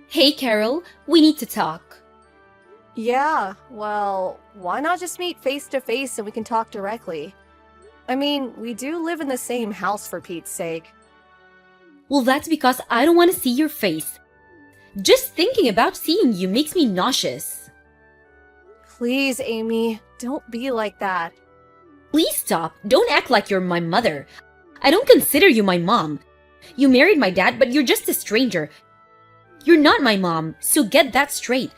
Hey Carol, we need to talk. Yeah, well, why not just meet face to face and we can talk directly? I mean, we do live in the same house for Pete's sake. Well, that's because I don't want to see your face. Just thinking about seeing you makes me nauseous. Please, Amy, don't be like that. Please stop. Don't act like you're my mother. I don't consider you my mom. You married my dad, but you're just a stranger. You're not my mom, so get that straight.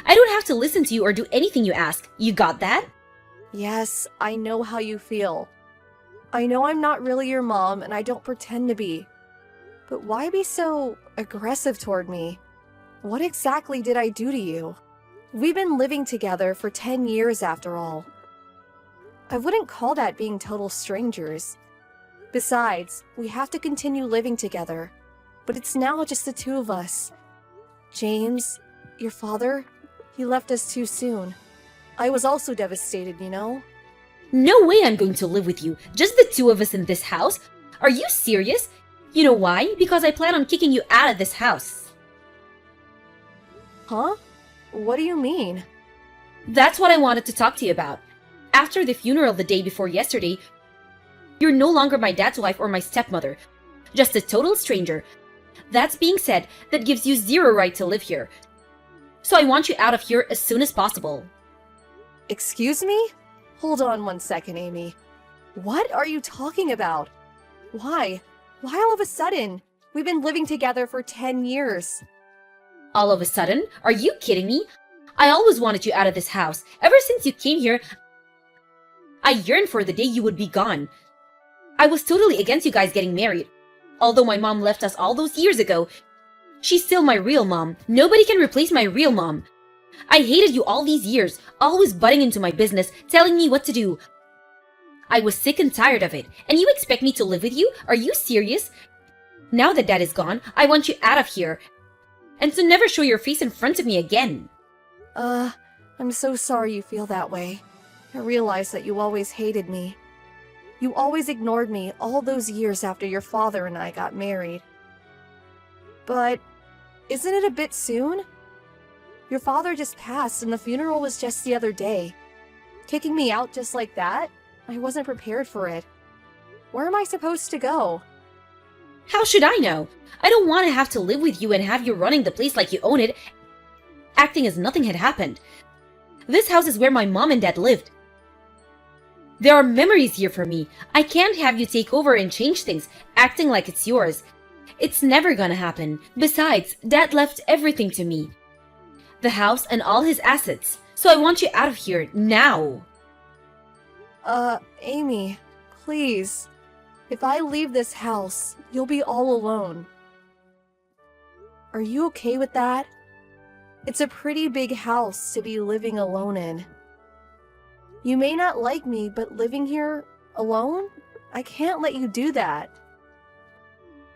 I don't have to listen to you or do anything you ask. You got that? Yes, I know how you feel. I know I'm not really your mom and I don't pretend to be. But why be so aggressive toward me? What exactly did I do to you? We've been living together for 10 years after all. I wouldn't call that being total strangers. Besides, we have to continue living together. But it's now just the two of us. James, your father, he left us too soon. I was also devastated, you know? No way I'm going to live with you. Just the two of us in this house? Are you serious? You know why? Because I plan on kicking you out of this house. Huh? What do you mean? That's what I wanted to talk to you about. After the funeral the day before yesterday, you're no longer my dad's wife or my stepmother. Just a total stranger. That's being said, that gives you zero right to live here. So I want you out of here as soon as possible. Excuse me? Hold on one second, Amy. What are you talking about? Why? Why all of a sudden? We've been living together for 10 years. All of a sudden? Are you kidding me? I always wanted you out of this house. Ever since you came here, I yearned for the day you would be gone. I was totally against you guys getting married. Although my mom left us all those years ago, she's still my real mom. Nobody can replace my real mom. I hated you all these years, always butting into my business, telling me what to do. I was sick and tired of it, and you expect me to live with you? Are you serious? Now that Dad is gone, I want you out of here, and to never show your face in front of me again. I'm so sorry you feel that way. I realize that you always hated me. You always ignored me all those years after your father and I got married. But isn't it a bit soon? Your father just passed and the funeral was just the other day. Kicking me out just like that? I wasn't prepared for it. Where am I supposed to go? How should I know? I don't want to have to live with you and have you running the place like you own it, acting as nothing had happened. This house is where my mom and dad lived. There are memories here for me. I can't have you take over and change things, acting like it's yours. It's never gonna happen. Besides, Dad left everything to me. The house and all his assets. So I want you out of here, now. Amy, please. If I leave this house, you'll be all alone. Are you okay with that? It's a pretty big house to be living alone in. You may not like me, but living here alone? I can't let you do that.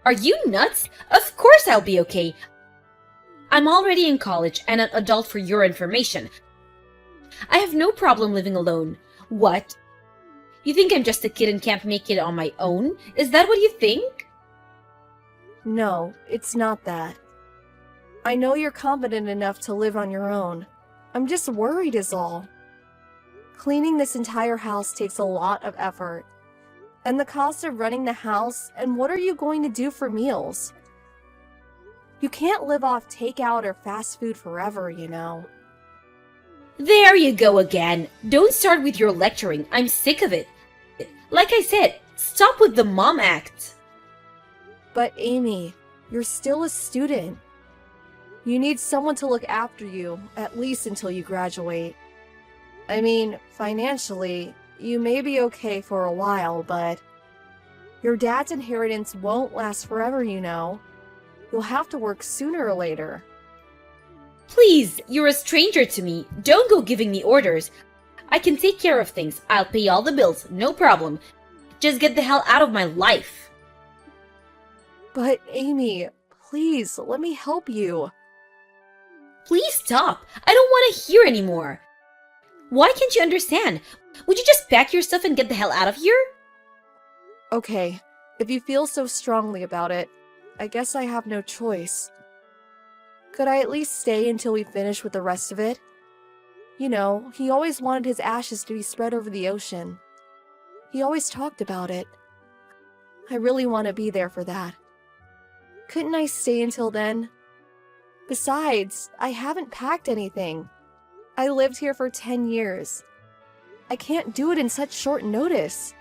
Are you nuts? Of course I'll be okay. I'm already in college and an adult for your information. I have no problem living alone. What? You think I'm just a kid and can't make it on my own? Is that what you think? No, it's not that. I know you're competent enough to live on your own. I'm just worried is all. Cleaning this entire house takes a lot of effort. And the cost of running the house, and what are you going to do for meals? You can't live off takeout or fast food forever, you know. There you go again. Don't start with your lecturing. I'm sick of it. Like I said, stop with the mom act. But Amy, you're still a student. You need someone to look after you, at least until you graduate. I mean, financially, you may be okay for a while, but your dad's inheritance won't last forever, you know. You'll have to work sooner or later. Please, you're a stranger to me. Don't go giving me orders. I can take care of things. I'll pay all the bills, no problem. Just get the hell out of my life. But Amy, please, let me help you. Please stop. I don't want to hear anymore. Why can't you understand? Would you just pack your stuff and get the hell out of here? Okay, if you feel so strongly about it, I guess I have no choice. Could I at least stay until we finish with the rest of it? You know, he always wanted his ashes to be spread over the ocean. He always talked about it. I really want to be there for that. Couldn't I stay until then? Besides, I haven't packed anything. I lived here for 10 years. I can't do it in such short notice.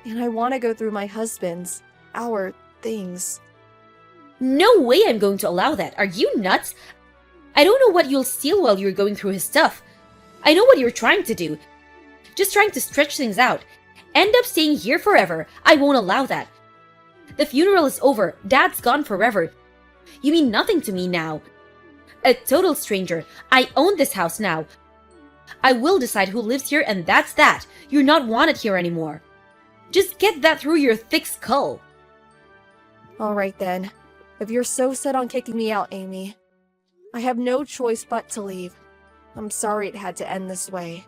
And I want to go through my husband's, our things. No way I'm going to allow that. Are you nuts? I don't know what you'll steal while you're going through his stuff. I know what you're trying to do. Just trying to stretch things out. End up staying here forever. I won't allow that. The funeral is over. Dad's gone forever. You mean nothing to me now. A total stranger. I own this house now. I will decide who lives here, and that's that. You're not wanted here anymore. Just get that through your thick skull. Alright then. If you're so set on kicking me out, Amy, I have no choice but to leave. I'm sorry it had to end this way.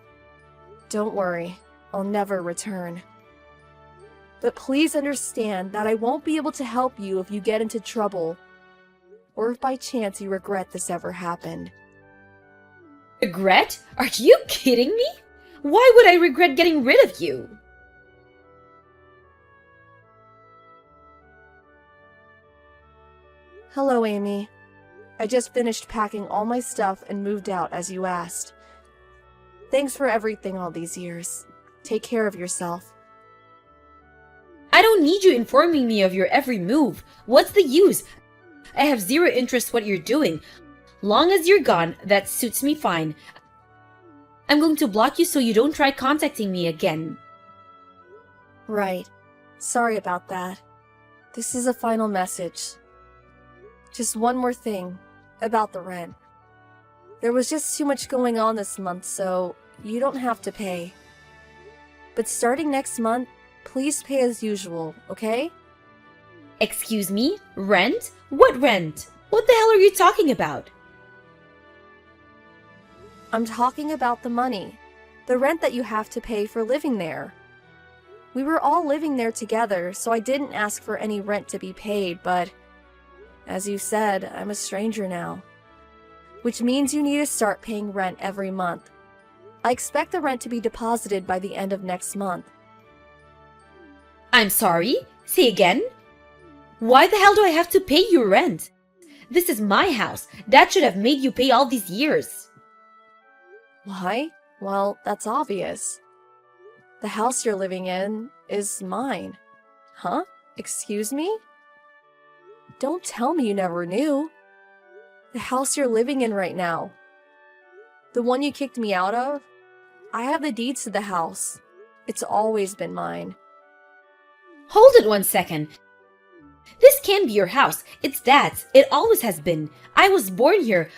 Don't worry, I'll never return. But please understand that I won't be able to help you if you get into trouble, or if by chance you regret this ever happened. Regret? Are you kidding me? Why would I regret getting rid of you? Hello, Amy. I just finished packing all my stuff and moved out as you asked. Thanks for everything all these years. Take care of yourself. I don't need you informing me of your every move. What's the use? I have zero interest what you're doing. Long as you're gone, that suits me fine. I'm going to block you so you don't try contacting me again. Right. Sorry about that. This is a final message. Just one more thing about the rent. There was just too much going on this month, so you don't have to pay. But starting next month, please pay as usual, okay? Excuse me? Rent? What rent? What the hell are you talking about? I'm talking about the money. The rent that you have to pay for living there. We were all living there together, so I didn't ask for any rent to be paid, but as you said, I'm a stranger now. Which means you need to start paying rent every month. I expect the rent to be deposited by the end of next month. I'm sorry? Say again? Why the hell do I have to pay you rent? This is my house. Dad should have made you pay all these years. Why? Well, that's obvious. The house you're living in is mine. Huh? Excuse me? Don't tell me you never knew. The house you're living in right now. The one you kicked me out of? I have the deeds to the house. It's always been mine. Hold it 1 second. This can't be your house. It's Dad's. It always has been. I was born here.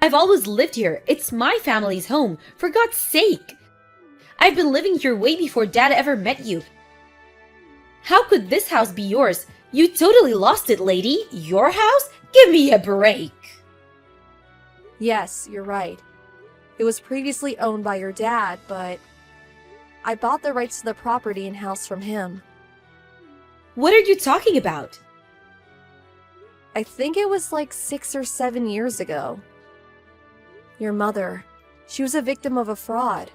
I've always lived here. It's my family's home. For God's sake. I've been living here way before Dad ever met you. How could this house be yours? You totally lost it, lady. Your house? Give me a break. Yes, you're right. It was previously owned by your dad, but I bought the rights to the property and house from him. What are you talking about? I think it was like 6 or 7 years ago. Your mother, she was a victim of a fraud.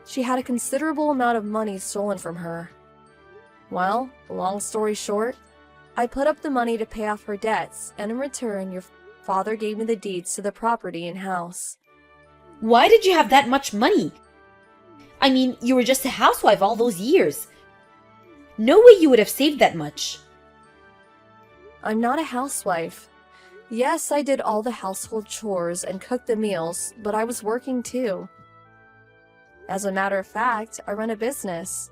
She had a considerable amount of money stolen from her. Well, long story short, I put up the money to pay off her debts, and in return, your father gave me the deeds to the property and house. Why did you have that much money? I mean, you were just a housewife all those years. No way you would have saved that much. I'm not a housewife. Yes, I did all the household chores and cooked the meals, but I was working too. As a matter of fact, I run a business.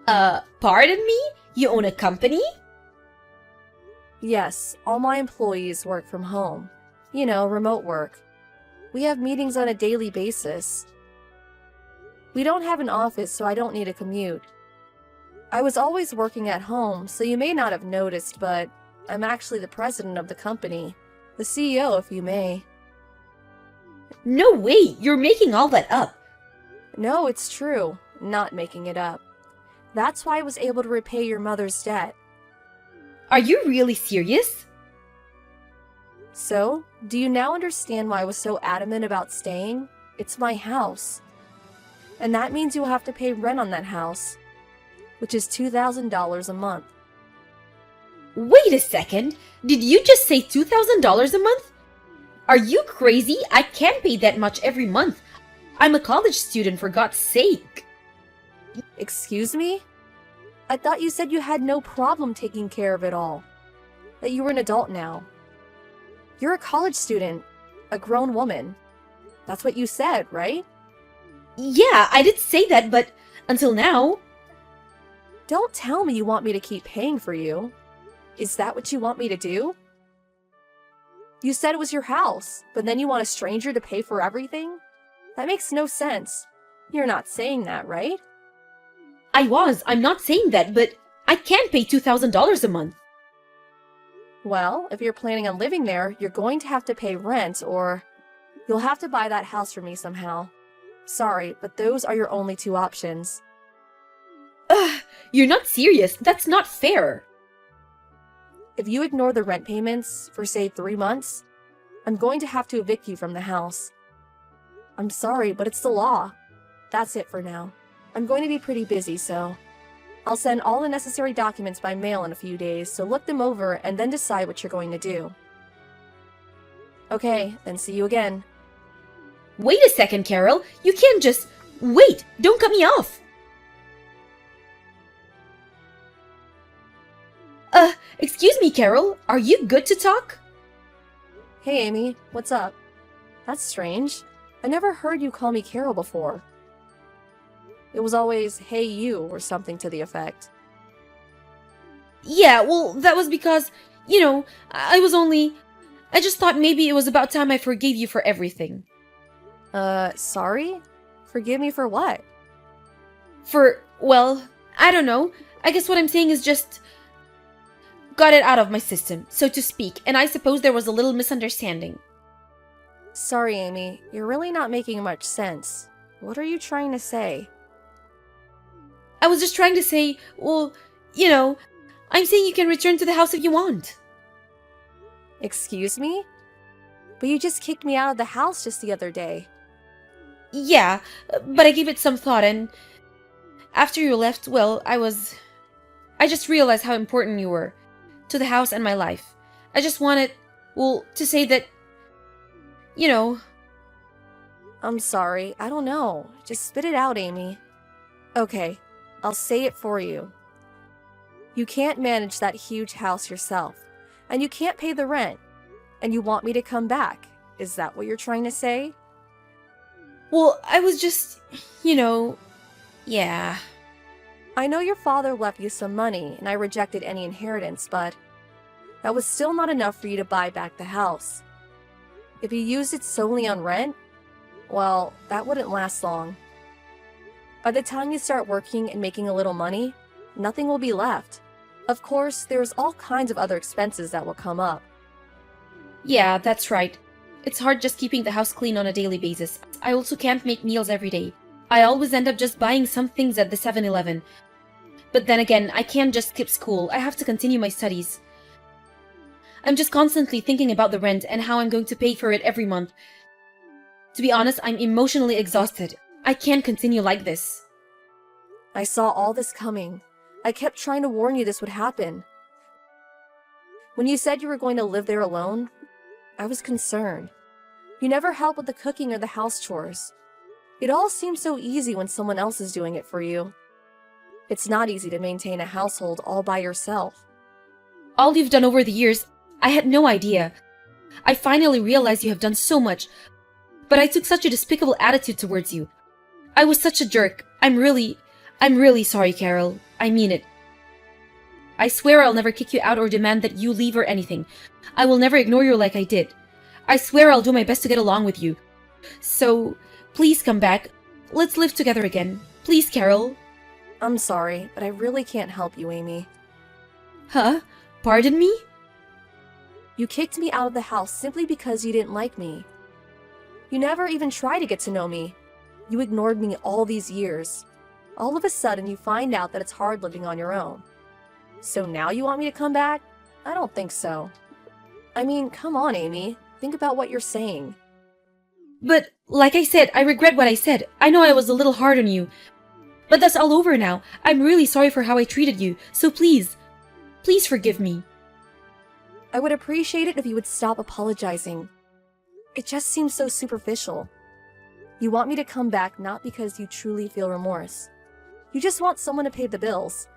Pardon me? You own a company? Yes, all my employees work from home. You know, remote work. We have meetings on a daily basis. We don't have an office, so I don't need a commute. I was always working at home, so you may not have noticed, but I'm actually the president of the company. The CEO, if you may. No way! You're making all that up. No, it's true. Not making it up. That's why I was able to repay your mother's debt. Are you really serious? So, do you now understand why I was so adamant about staying? It's my house. And that means you'll have to pay rent on that house, which is $2,000 a month. Wait a second. Did you just say $2,000 a month? Are you crazy? I can't pay that much every month. I'm a college student, for God's sake. Excuse me? I thought you said you had no problem taking care of it all. That you were an adult now. You're a college student, a grown woman. That's what you said, right? Yeah, I did say that, but until now... Don't tell me you want me to keep paying for you. Is that what you want me to do? You said it was your house, but then you want a stranger to pay for everything? That makes no sense. You're not saying that, right? I'm not saying that, but I can't pay $2,000 a month. Well, if you're planning on living there, you're going to have to pay rent, or you'll have to buy that house for me somehow. Sorry, but those are your only two options. Ugh, you're not serious. That's not fair. If you ignore the rent payments for, say, 3 months, I'm going to have to evict you from the house. I'm sorry, but it's the law. That's it for now. I'm going to be pretty busy, so I'll send all the necessary documents by mail in a few days, so look them over and then decide what you're going to do. Okay, then see you again. Wait a second, Carol. You can't just... Wait! Don't cut me off! Excuse me, Carol. Are you good to talk? Hey, Amy, what's up? That's strange. I never heard you call me Carol before. It was always, hey you, or something to the effect. Yeah, well, that was because, I just thought maybe it was about time I forgave you for everything. Sorry? Forgive me for what? Well, I don't know. I guess what I'm saying is just... got it out of my system, so to speak, and I suppose there was a little misunderstanding. Sorry, Amy. You're really not making much sense. What are you trying to say? I was just trying to say, well, I'm saying you can return to the house if you want. Excuse me? But you just kicked me out of the house just the other day. Yeah, but I gave it some thought, and after you left, well, I just realized how important you were to the house and my life. I just wanted, to say that, I'm sorry, I don't know. Just spit it out, Amy. Okay, I'll say it for you. You can't manage that huge house yourself, and you can't pay the rent, and you want me to come back. Is that what you're trying to say? Well, I was just, yeah. I know your father left you some money, and I rejected any inheritance, but that was still not enough for you to buy back the house. If you used it solely on rent, well, that wouldn't last long. By the time you start working and making a little money, nothing will be left. Of course, there's all kinds of other expenses that will come up. Yeah, that's right. It's hard just keeping the house clean on a daily basis. I also can't make meals every day. I always end up just buying some things at the 7-Eleven. But then again, I can't just skip school. I have to continue my studies. I'm just constantly thinking about the rent and how I'm going to pay for it every month. To be honest, I'm emotionally exhausted. I can't continue like this. I saw all this coming. I kept trying to warn you this would happen. When you said you were going to live there alone, I was concerned. You never help with the cooking or the house chores. It all seems so easy when someone else is doing it for you. It's not easy to maintain a household all by yourself. All you've done over the years, I had no idea. I finally realized you have done so much, but I took such a despicable attitude towards you. I was such a jerk. I'm really sorry, Carol. I mean it. I swear I'll never kick you out or demand that you leave or anything. I will never ignore you like I did. I swear I'll do my best to get along with you. So, please come back. Let's live together again. Please, Carol. I'm sorry, but I really can't help you, Amy. Huh? Pardon me? You kicked me out of the house simply because you didn't like me. You never even tried to get to know me. You ignored me all these years. All of a sudden, you find out that it's hard living on your own. So now you want me to come back? I don't think so. I mean, come on, Amy. Think about what you're saying. But, like I said, I regret what I said. I know I was a little hard on you. But that's all over now. I'm really sorry for how I treated you. So please, please forgive me. I would appreciate it if you would stop apologizing. It just seems so superficial. You want me to come back not because you truly feel remorse. You just want someone to pay the bills.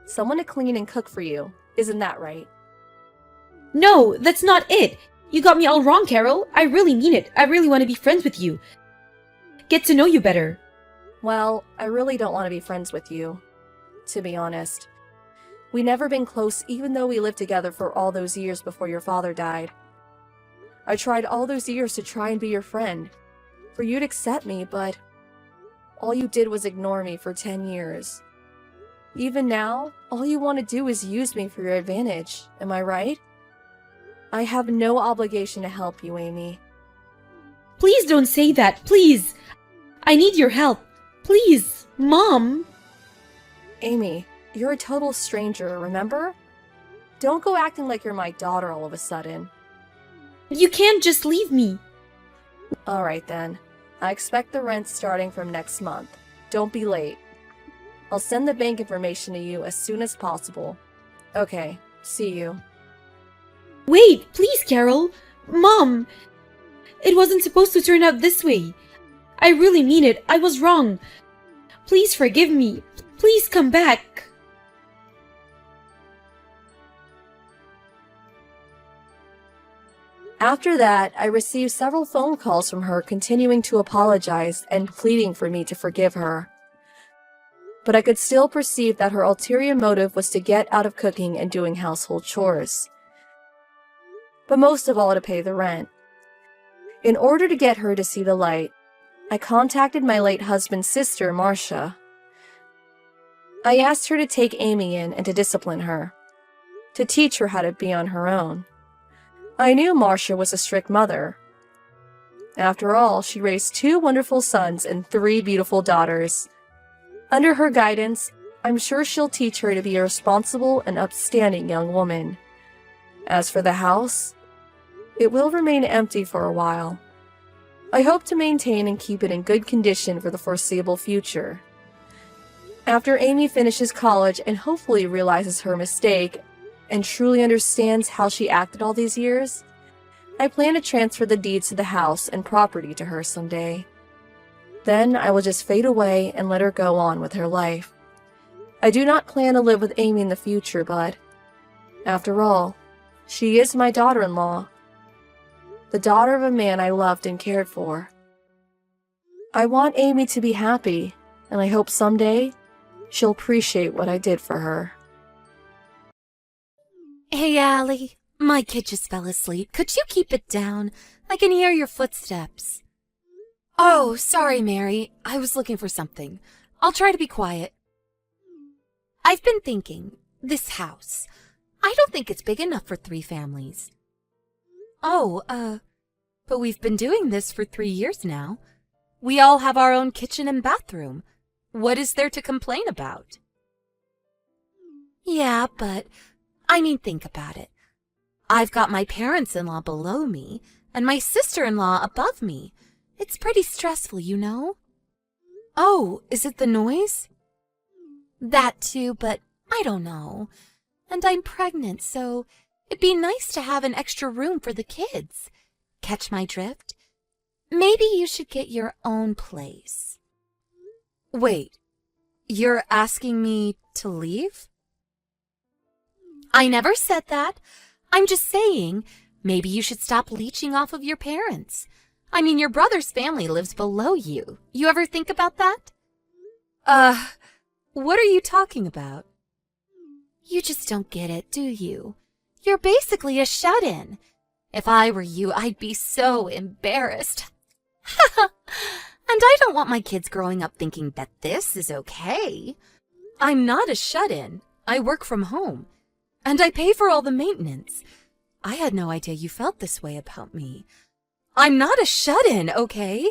Someone to clean and cook for you. Isn't that right? No, that's not it. You got me all wrong, Carol. I really mean it. I really want to be friends with you. Get to know you better. Well, I really don't want to be friends with you, to be honest. We never been close even though we lived together for all those years before your father died. I tried all those years to try and be your friend, for you to accept me, but all you did was ignore me for 10 years. Even now, all you want to do is use me for your advantage, am I right? I have no obligation to help you, Amy. Please don't say that, please. I need your help. Please, Mom. Amy, you're a total stranger, remember? Don't go acting like you're my daughter all of a sudden. You can't just leave me. Alright then. I expect the rent starting from next month. Don't be late. I'll send the bank information to you as soon as possible. Okay, see you. Wait, please, Carol. Mom. It wasn't supposed to turn out this way. I really mean it. I was wrong. Please forgive me. Please come back. After that, I received several phone calls from her continuing to apologize and pleading for me to forgive her. But I could still perceive that her ulterior motive was to get out of cooking and doing household chores. But most of all to pay the rent. In order to get her to see the light, I contacted my late husband's sister, Marcia. I asked her to take Amy in and to discipline her, to teach her how to be on her own. I knew Marcia was a strict mother. After all, she raised 2 wonderful sons and 3 beautiful daughters. Under her guidance, I'm sure she'll teach her to be a responsible and upstanding young woman. As for the house, it will remain empty for a while. I hope to maintain and keep it in good condition for the foreseeable future. After Amy finishes college and hopefully realizes her mistake and truly understands how she acted all these years, I plan to transfer the deeds to the house and property to her someday. Then I will just fade away and let her go on with her life. I do not plan to live with Amy in the future, but after all, she is my daughter-in-law, the daughter of a man I loved and cared for. I want Amy to be happy, and I hope someday she'll appreciate what I did for her. Hey, Allie. My kid just fell asleep. Could you keep it down? I can hear your footsteps. Oh, sorry, Mary. I was looking for something. I'll try to be quiet. I've been thinking, this house, I don't think it's big enough for 3 families. Oh, but we've been doing this for 3 years now. We all have our own kitchen and bathroom. What is there to complain about? Yeah, but, think about it. I've got my parents-in-law below me, and my sister-in-law above me. It's pretty stressful, you know? Oh, is it the noise? That too, but I don't know. And I'm pregnant, so it'd be nice to have an extra room for the kids. Catch my drift? Maybe you should get your own place. Wait, you're asking me to leave? I never said that. I'm just saying, maybe you should stop leeching off of your parents. Your brother's family lives below you. You ever think about that? What are you talking about? You just don't get it, do you? You're basically a shut-in. If I were you, I'd be so embarrassed. And I don't want my kids growing up thinking that this is okay. I'm not a shut-in. I work from home. And I pay for all the maintenance. I had no idea you felt this way about me. I'm not a shut-in, okay?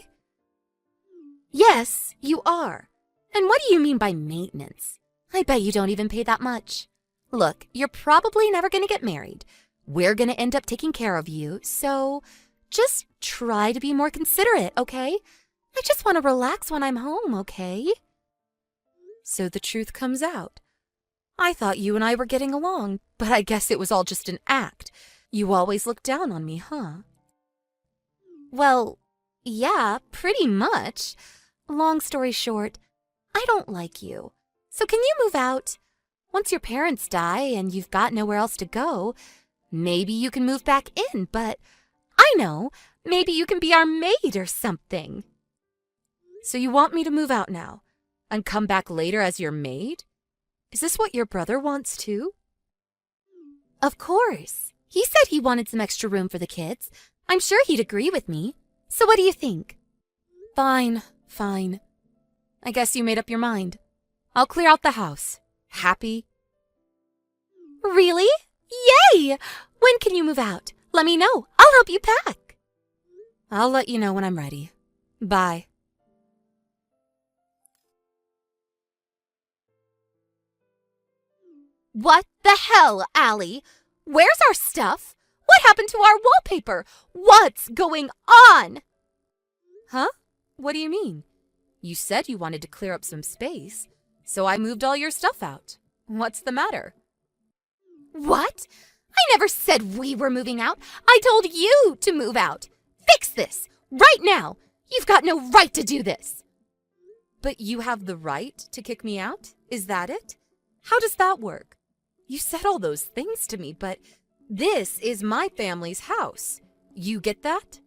Yes, you are. And what do you mean by maintenance? I bet you don't even pay that much. Look, you're probably never going to get married. We're gonna end up taking care of you, so just try to be more considerate, okay? I just want to relax when I'm home, okay? So the truth comes out. I thought you and I were getting along, but I guess it was all just an act. You always look down on me, huh? Well, yeah, pretty much. Long story short, I don't like you. So can you move out? Once your parents die and you've got nowhere else to go, maybe you can move back in, but I know, maybe you can be our maid or something. So you want me to move out now and come back later as your maid? Is this what your brother wants too? Of course. He said he wanted some extra room for the kids. I'm sure he'd agree with me. So what do you think? Fine, fine. I guess you made up your mind. I'll clear out the house. Happy? Really? Yay! When can you move out? Let me know. I'll help you pack. I'll let you know when I'm ready. Bye. What the hell, Allie? Where's our stuff? What happened to our wallpaper? What's going on? Huh? What do you mean? You said you wanted to clear up some space, so I moved all your stuff out. What's the matter? What? I never said we were moving out. I told you to move out. Fix this, right now. You've got no right to do this. But you have the right to kick me out? Is that it? How does that work? You said all those things to me, but this is my family's house. You get that?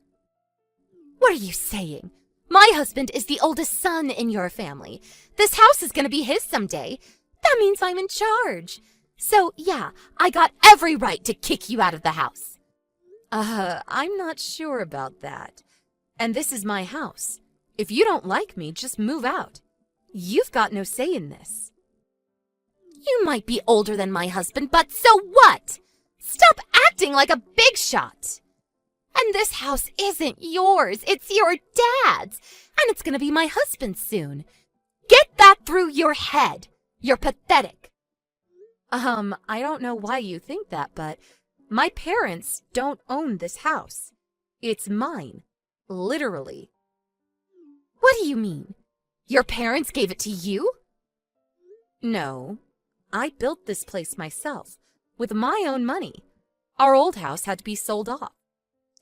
What are you saying? My husband is the oldest son in your family. This house is going to be his someday. That means I'm in charge. So, yeah, I got every right to kick you out of the house. I'm not sure about that. And this is my house. If you don't like me, just move out. You've got no say in this. You might be older than my husband, but so what? Stop acting like a big shot. And this house isn't yours, it's your dad's. And it's gonna be my husband's soon. Get that through your head. You're pathetic. I don't know why you think that, but my parents don't own this house. It's mine. Literally. What do you mean? Your parents gave it to you? No. I built this place myself, with my own money. Our old house had to be sold off.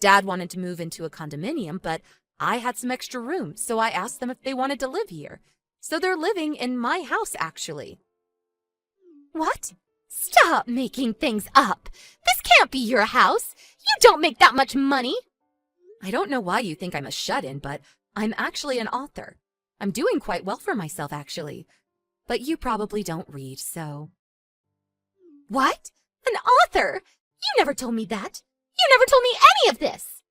Dad wanted to move into a condominium, but I had some extra room, so I asked them if they wanted to live here. So they're living in my house, actually. What? Stop making things up. This can't be your house. You don't make that much money. I don't know why you think I'm a shut-in, but I'm actually an author. I'm doing quite well for myself, actually. But you probably don't read, so... What? An author? You never told me that. You never told me any of this.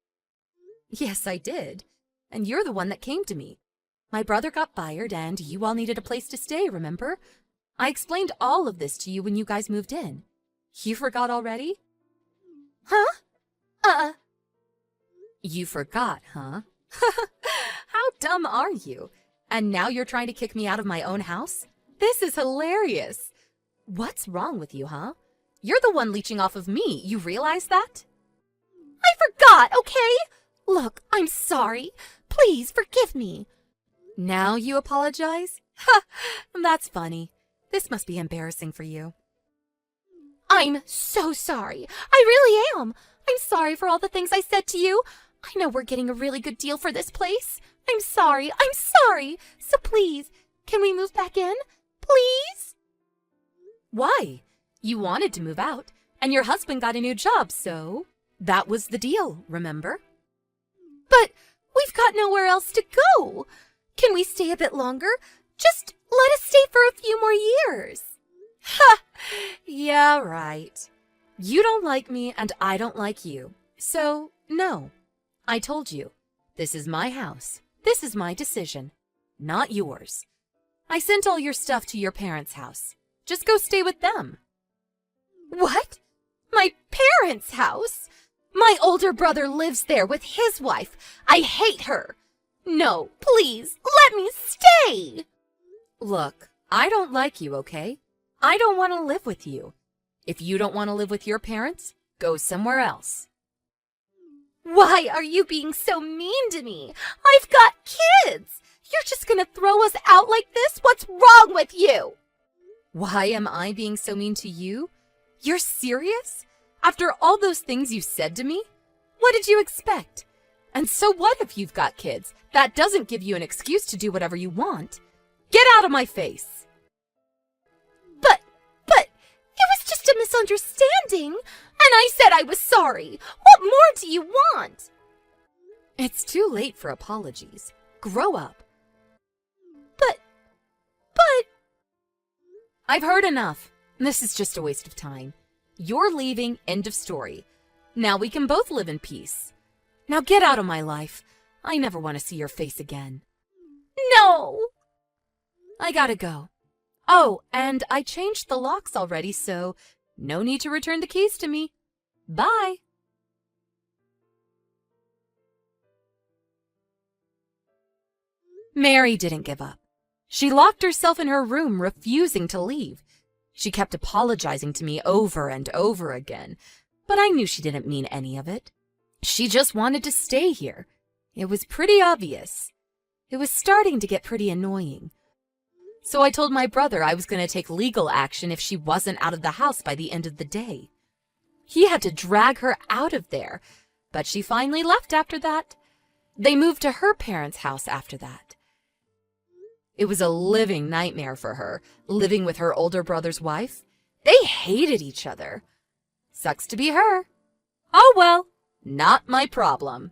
Yes, I did. And you're the one that came to me. My brother got fired and you all needed a place to stay, remember? I explained all of this to you when you guys moved in. You forgot already? Huh? You forgot, huh? How dumb are you? And now you're trying to kick me out of my own house? This is hilarious. What's wrong with you, huh? You're the one leeching off of me. You realize that? I forgot, okay? Look, I'm sorry. Please forgive me. Now you apologize? Ha! That's funny. This must be embarrassing for you. I'm so sorry. I really am. I'm sorry for all the things I said to you. I know we're getting a really good deal for this place. I'm sorry. I'm sorry. So please, can we move back in? Please? Why? You wanted to move out, and your husband got a new job, so that was the deal, remember? But we've got nowhere else to go. Can we stay a bit longer? Just let us stay for a few more years. Ha! Yeah, right. You don't like me, and I don't like you. So, no. I told you. This is my house. This is my decision. Not yours. I sent all your stuff to your parents' house. Just go stay with them. What? My parents' house? My older brother lives there with his wife. I hate her. No, please, let me stay. Look, I don't like you, okay? I don't want to live with you. If you don't want to live with your parents, Go somewhere else. Why are you being so mean to me? I've got kids! You're just gonna throw us out like this? What's wrong with you? Why am I being so mean to you? You're serious? After all those things you said to me? What did you expect? And so what if you've got kids? That doesn't give you an excuse to do whatever you want. Get out of my face! But, it was just a misunderstanding, and I said I was sorry. What more do you want? It's too late for apologies. Grow up. But... I've heard enough. This is just a waste of time. You're leaving, end of story. Now we can both live in peace. Now get out of my life. I never want to see your face again. No! I gotta go. Oh, and I changed the locks already, so no need to return the keys to me. Bye! Mary didn't give up. She locked herself in her room, refusing to leave. She kept apologizing to me over and over again, but I knew she didn't mean any of it. She just wanted to stay here. It was pretty obvious. It was starting to get pretty annoying. So I told my brother I was going to take legal action if she wasn't out of the house by the end of the day. He had to drag her out of there, but she finally left after that. They moved to her parents' house after that. It was a living nightmare for her, living with her older brother's wife. They hated each other. Sucks to be her. Oh well, not my problem.